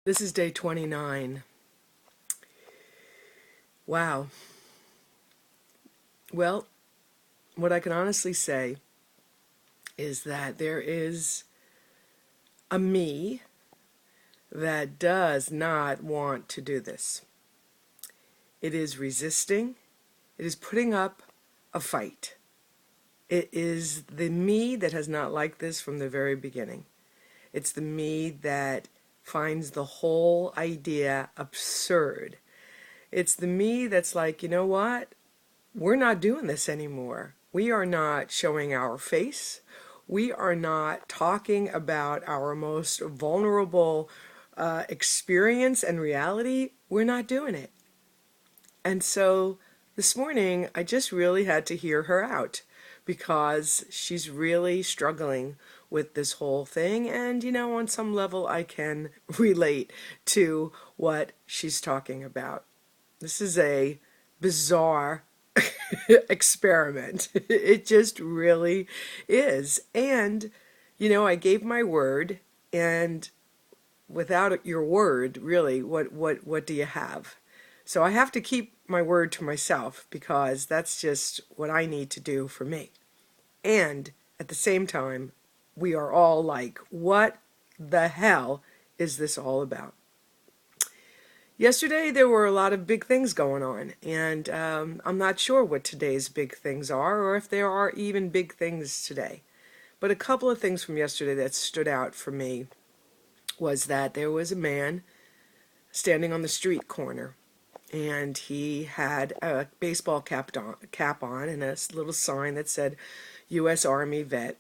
This is day 29. Wow. Well, what I can honestly say is that there is a me that does not want to do this. It is resisting. It is putting up a fight. It is the me that has not liked this from the very beginning. It's the me that finds the whole idea absurd. It's the me that's like, you know what? We're not doing this anymore. We are not showing our face. We are not talking about our most vulnerable experience and reality. We're not doing it. And so this morning, I just really had to hear her out because she's really struggling with this whole thing. And, on some level, I can relate to what she's talking about. This is a bizarre experiment. It just really is. And, I gave my word, and without your word, really, what do you have? So I have to keep my word to myself because that's just what I need to do for me. And at the same time, we are all like, what the hell is this all about? Yesterday, there were a lot of big things going on, and I'm not sure what today's big things are or if there are even big things today. But a couple of things from yesterday that stood out for me was that there was a man standing on the street corner, and he had a baseball cap on and a little sign that said U.S. Army vet.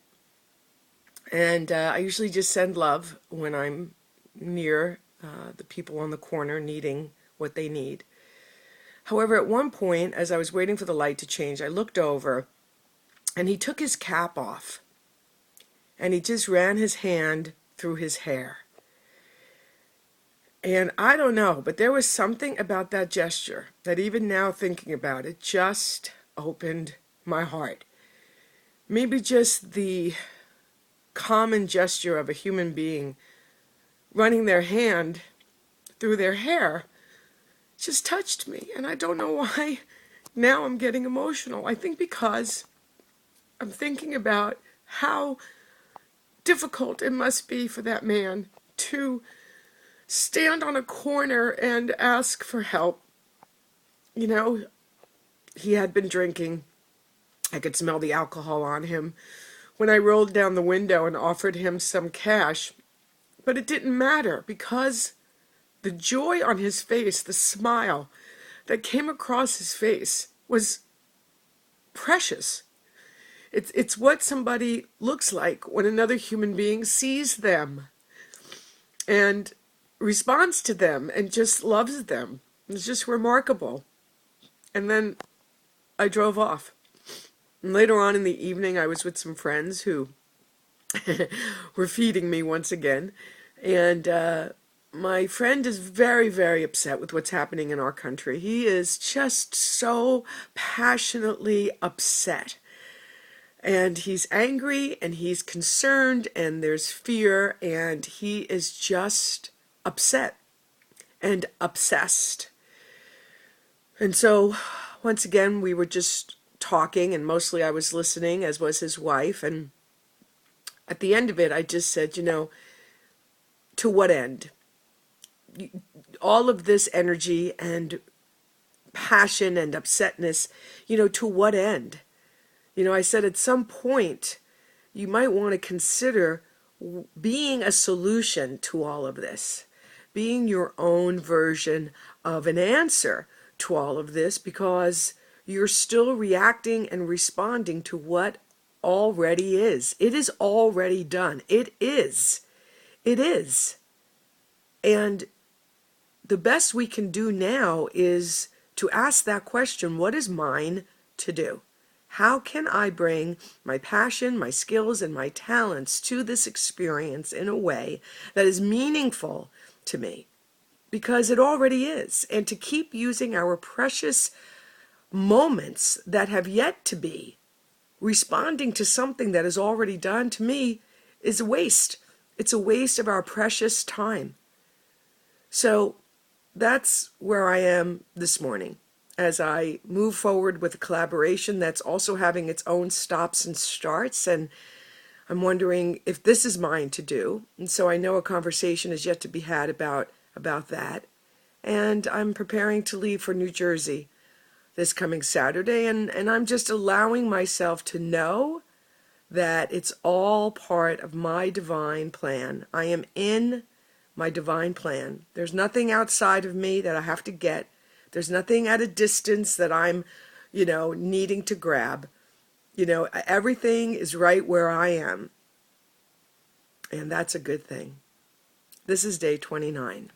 And I usually just send love when I'm near the people on the corner needing what they need. However, at one point, as I was waiting for the light to change, I looked over and he took his cap off and he just ran his hand through his hair. And I don't know, but there was something about that gesture that even now thinking about it just opened my heart. Maybe just the common gesture of a human being running their hand through their hair just touched me. And I don't know why now I'm getting emotional. I think because I'm thinking about how difficult it must be for that man to stand on a corner and ask for help. He had been drinking. I could smell the alcohol on him when I rolled down the window and offered him some cash. But it didn't matter because the joy on his face, the smile that came across his face was precious. It's what somebody looks like when another human being sees them and responds to them and just loves them. It's just remarkable. And then I drove off. And later on in the evening, I was with some friends who were feeding me once again. And my friend is very, very upset with what's happening in our country. He is just so passionately upset. And he's angry and he's concerned and there's fear and he is just upset and obsessed. And so, once again, we were just talking and mostly I was listening, as was his wife. And at the end of it, I just said, to what end? All of this energy and passion and upsetness, to what end? I said at some point, you might want to consider being a solution to all of this, being your own version of an answer to all of this, because you're still reacting and responding to what already is. It is already done. It is. It is. And the best we can do now is to ask that question, what is mine to do? How can I bring my passion, my skills, and my talents to this experience in a way that is meaningful to me? Because it already is. And to keep using our precious moments that have yet to be, responding to something that is already done, to me, is a waste. It's a waste of our precious time. So that's where I am this morning as I move forward with a collaboration that's also having its own stops and starts. And I'm wondering if this is mine to do. And so I know a conversation is yet to be had about that. And I'm preparing to leave for New Jersey this coming Saturday. And I'm just allowing myself to know that it's all part of my divine plan. I am in my divine plan. There's nothing outside of me that I have to get. There's nothing at a distance that I'm, needing to grab. Everything is right where I am. And that's a good thing. This is day 29.